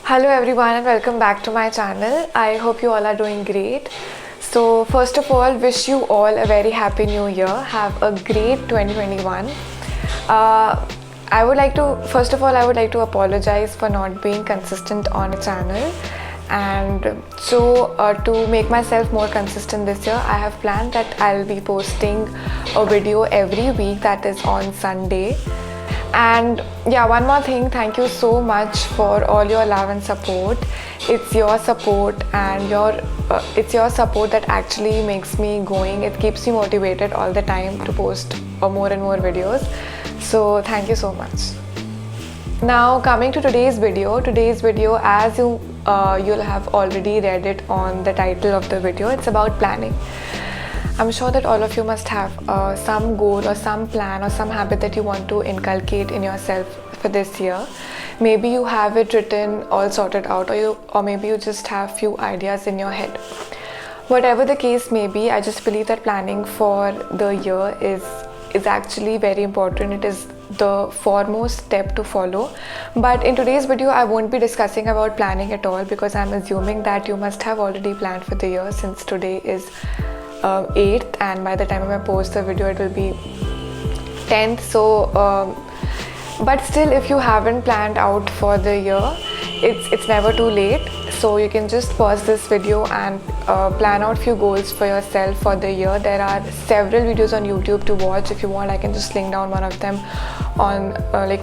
Hello everyone and welcome back to my channel. I hope you all are doing great. So first of all, wish you all a very happy new year. Have a great 2021. I would like to apologize for not being consistent on the channel. And to make myself more consistent this year, I have planned that I'll be posting a video every week, that is on Sunday. And yeah, one more thing, thank you so much for all your love and support. It's your support and it's your support that actually makes me going. It keeps me motivated all the time to post more and more videos. So thank you so much. Now coming to today's video, as you'll have already read it on the title of the video, it's about planning. I'm sure that all of you must have some goal or some plan or some habit that you want to inculcate in yourself for this year. Maybe you have it written, all sorted out, or maybe you just have few ideas in your head. Whatever the case may be, I just believe that planning for the year is actually very important. It is the foremost step to follow. But in today's video, I won't be discussing about planning at all, because I'm assuming that you must have already planned for the year, since today is 8th and by the time I post the video it will be 10th. So but still, if you haven't planned out for the year, it's never too late. So you can just pause this video and plan out few goals for yourself for the year. There are several videos on YouTube to watch. If you want, I can just link down one of them on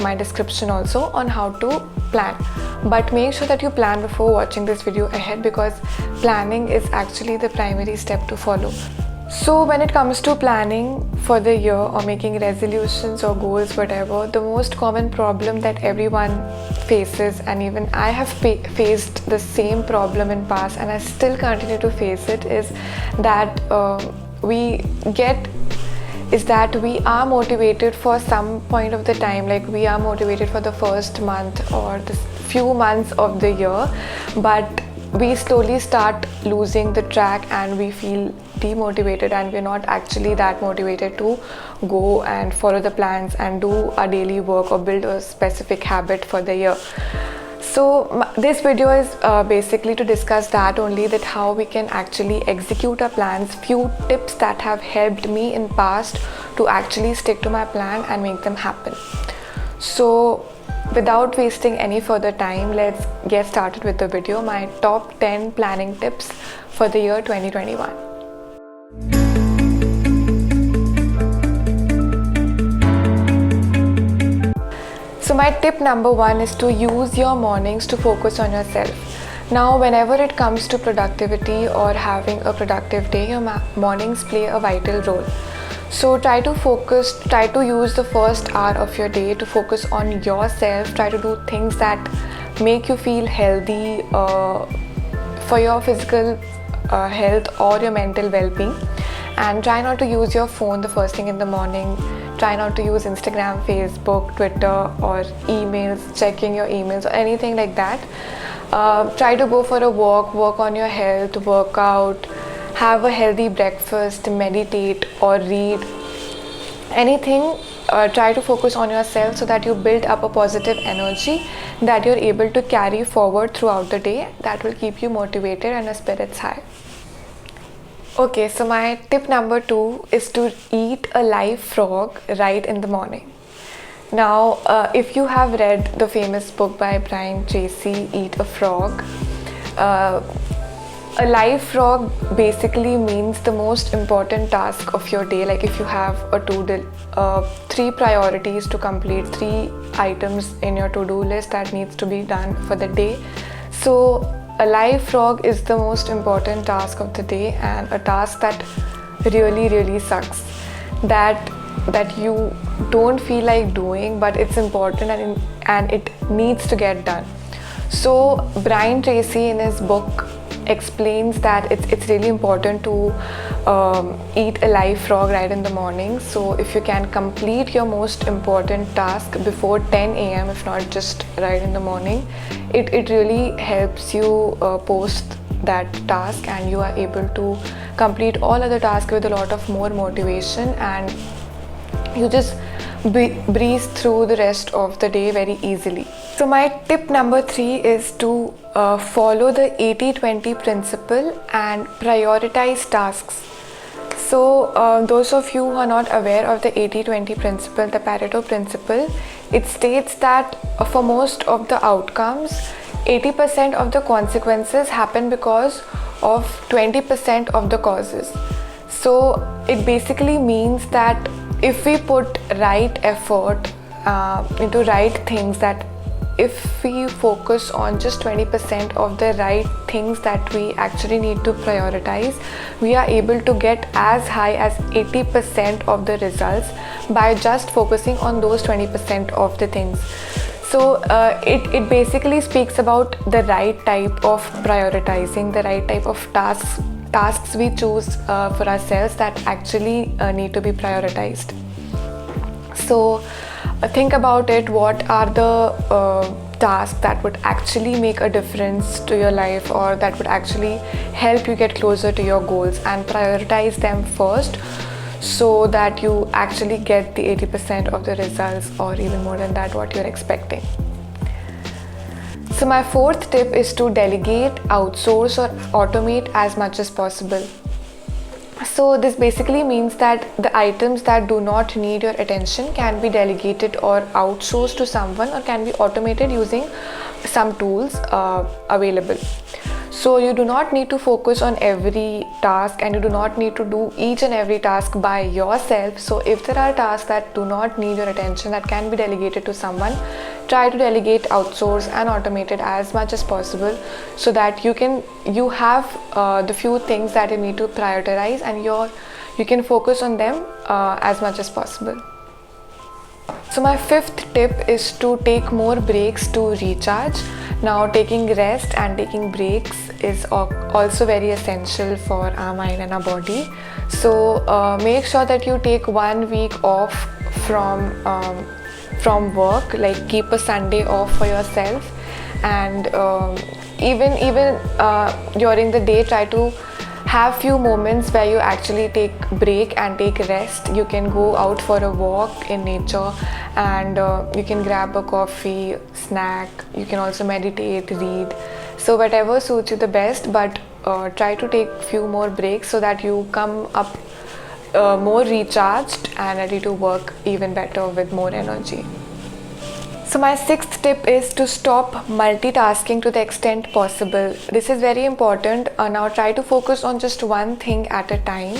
my description also, on how to plan. But make sure that you plan before watching this video ahead, because planning is actually the primary step to follow. So when it comes to planning for the year or making resolutions or goals, whatever, the most common problem that everyone faces, and even I have faced the same problem in past and I still continue to face it, is that we are motivated for some point of the time. Like, we are motivated for the first month or the few months of the year, but we slowly start losing the track and we feel demotivated, and we're not actually that motivated to go and follow the plans and do our daily work or build a specific habit for the year. So this video is basically to discuss that only, that how we can actually execute our plans, few tips that have helped me in past to actually stick to my plan and make them happen. So without wasting any further time, let's get started with the video. My top 10 planning tips for the year 2021. So my tip number 1 is to use your mornings to focus on yourself. Now, whenever it comes to productivity or having a productive day, your mornings play a vital role. So try to use the first hour of your day to focus on yourself. Try to do things that make you feel healthy for your physical health or your mental well-being. And try not to use your phone the first thing in the morning. Try not to use Instagram, Facebook, Twitter, or emails, checking your emails or anything like that. Try to go for a walk, work on your health, work out, have a healthy breakfast, meditate or read. Anything, try to focus on yourself so that you build up a positive energy that you're able to carry forward throughout the day. That will keep you motivated and your spirits high. Okay, so my tip number 2 is to eat a live frog right in the morning. Now, if you have read the famous book by Brian Tracy, Eat a Frog, a live frog basically means the most important task of your day. Like, if you have a 3 priorities to complete, 3 items in your to-do list that needs to be done for the day. So a live frog is the most important task of the day, and a task that really sucks, that you don't feel like doing, but it's important and it needs to get done. So Brian Tracy in his book explains that it's really important to eat a live frog right in the morning. So if you can complete your most important task before 10 a.m, if not just right in the morning, it really helps you post that task, and you are able to complete all other tasks with a lot of more motivation, and you just breeze through the rest of the day very easily. So my tip number 3 is to follow the 80-20 principle and prioritize tasks. So those of you who are not aware of the 80-20 principle, the Pareto principle, it states that for most of the outcomes, 80% of the consequences happen because of 20% of the causes. So it basically means that if we put right effort into right things, that if we focus on just 20% of the right things that we actually need to prioritize, we are able to get as high as 80% of the results by just focusing on those 20% of the things. So it basically speaks about the right type of prioritizing, the right type of tasks we choose for ourselves that actually need to be prioritized. So think about it, what are the tasks that would actually make a difference to your life, or that would actually help you get closer to your goals, and prioritize them first so that you actually get the 80% of the results, or even more than that, what you're expecting. So my 4th tip is to delegate, outsource or automate as much as possible. So this basically means that the items that do not need your attention can be delegated or outsourced to someone, or can be automated using some tools available. So you do not need to focus on every task, and you do not need to do each and every task by yourself. So if there are tasks that do not need your attention, that can be delegated to someone, try to delegate, outsource and automate it as much as possible, so that you have the few things that you need to prioritize, and you can focus on them as much as possible. So my 5th tip is to take more breaks to recharge. Now, taking rest and taking breaks is also very essential for our mind and our body. So make sure that you take 1 week off from work, like keep a Sunday off for yourself, and even during the day, try to have few moments where you actually take break and take rest. You can go out for a walk in nature, and you can grab a coffee, snack. You can also meditate, read. So whatever suits you the best, but try to take few more breaks so that you come up more recharged and ready to work even better with more energy. So my 6th tip is to stop multitasking to the extent possible. This is very important. Now try to focus on just one thing at a time,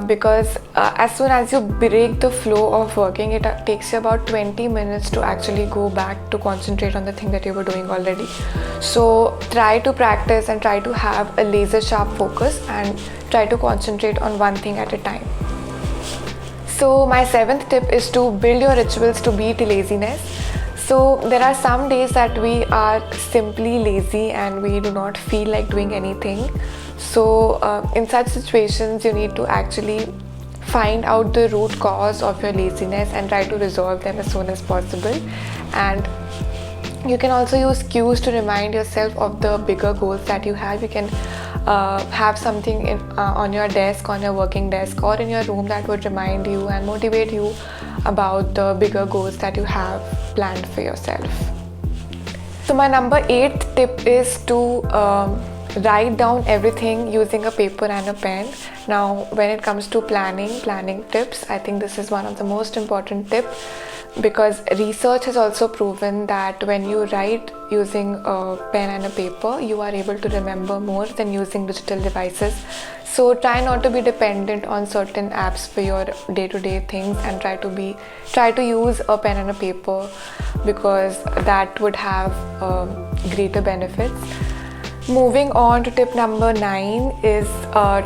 because as soon as you break the flow of working, it takes you about 20 minutes to actually go back to concentrate on the thing that you were doing already. So try to practice and try to have a laser sharp focus, and try to concentrate on one thing at a time. So my 7th tip is to build your rituals to beat laziness. So there are some days that we are simply lazy and we do not feel like doing anything. So in such situations, you need to actually find out the root cause of your laziness and try to resolve them as soon as possible. And you can also use cues to remind yourself of the bigger goals that you have. You can have something on your desk, on your working desk, or in your room that would remind you and motivate you about the bigger goals that you have planned for yourself. So my number 8th tip is to write down everything using a paper and a pen. Now when it comes to planning tips, I think this is one of the most important tips, because research has also proven that when you write using a pen and a paper, you are able to remember more than using digital devices. So try not to be dependent on certain apps for your day-to-day things, and try to use a pen and a paper, because that would have greater benefits. Moving on to tip number 9 is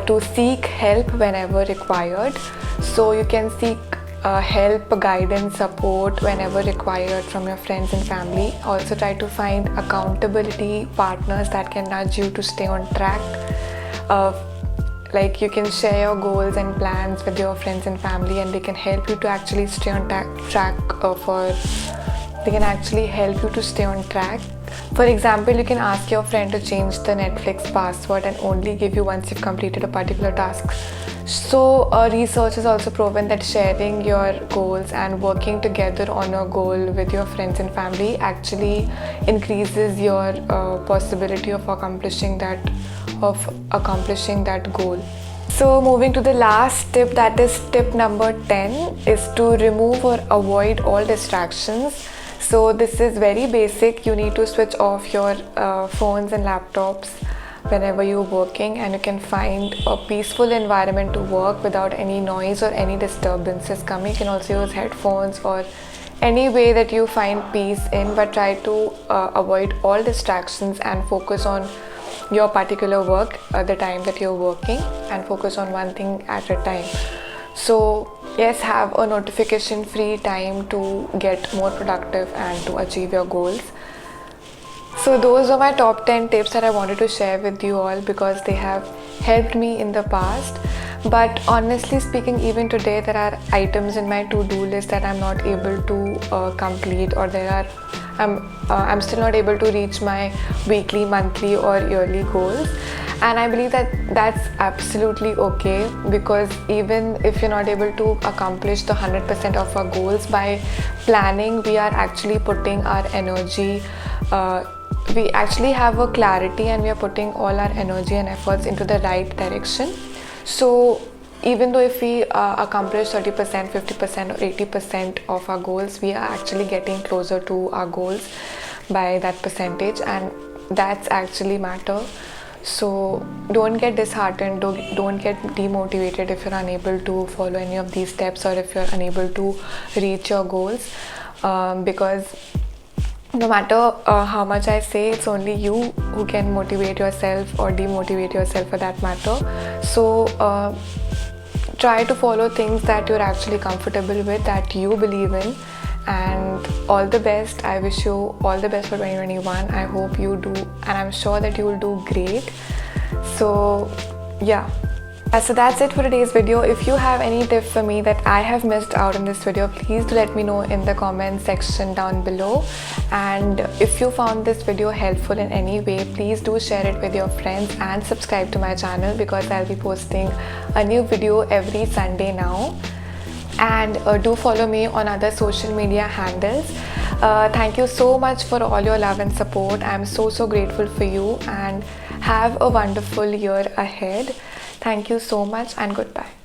to seek help whenever required. So you can seek help, guidance, support whenever required from your friends and family. Also try to find accountability partners that can nudge you to stay on track. Like you can share your goals and plans with your friends and family, and they can help you to actually stay on track. They can actually help you to stay on track. For example, you can ask your friend to change the Netflix password and only give you once you've completed a particular task. So research has also proven that sharing your goals and working together on a goal with your friends and family actually increases your possibility of accomplishing that goal. So moving to the last tip, that is tip number 10, is to remove or avoid all distractions. So this is very basic. You need to switch off your phones and laptops whenever you're working, and you can find a peaceful environment to work without any noise or any disturbances coming. You can also use headphones or any way that you find peace in, but try to avoid all distractions and focus on your particular work at the time that you're working, and focus on one thing at a time. So yes, have a notification free time to get more productive and to achieve your goals. So those are my top 10 tips that I wanted to share with you all because they have helped me in the past. But honestly speaking, even today there are items in my to-do list that I'm not able to complete, or I'm still not able to reach my weekly, monthly or yearly goals. And I believe that that's absolutely okay, because even if you're not able to accomplish the 100% of our goals, by planning we are actually putting our energy, we actually have a clarity, and we are putting all our energy and efforts into the right direction. So even though if we accomplish 30%, 50% or 80% of our goals, we are actually getting closer to our goals by that percentage, and that's actually matter. So don't get disheartened, don't get demotivated if you're unable to follow any of these steps, or if you're unable to reach your goals, because no matter how much I say, it's only you who can motivate yourself or demotivate yourself for that matter. So try to follow things that you're actually comfortable with, that you believe in, and all the best. I wish you all the best for 2021. I hope you do, and I'm sure that you will do great. So yeah. So that's it for today's video. If you have any tip for me that I have missed out in this video, please do let me know in the comment section down below. And if you found this video helpful in any way, please do share it with your friends and subscribe to my channel, because I'll be posting a new video every Sunday now. And do follow me on other social media handles. Thank you so much for all your love and support. I'm so grateful for you, and have a wonderful year ahead. Thank you so much, and goodbye.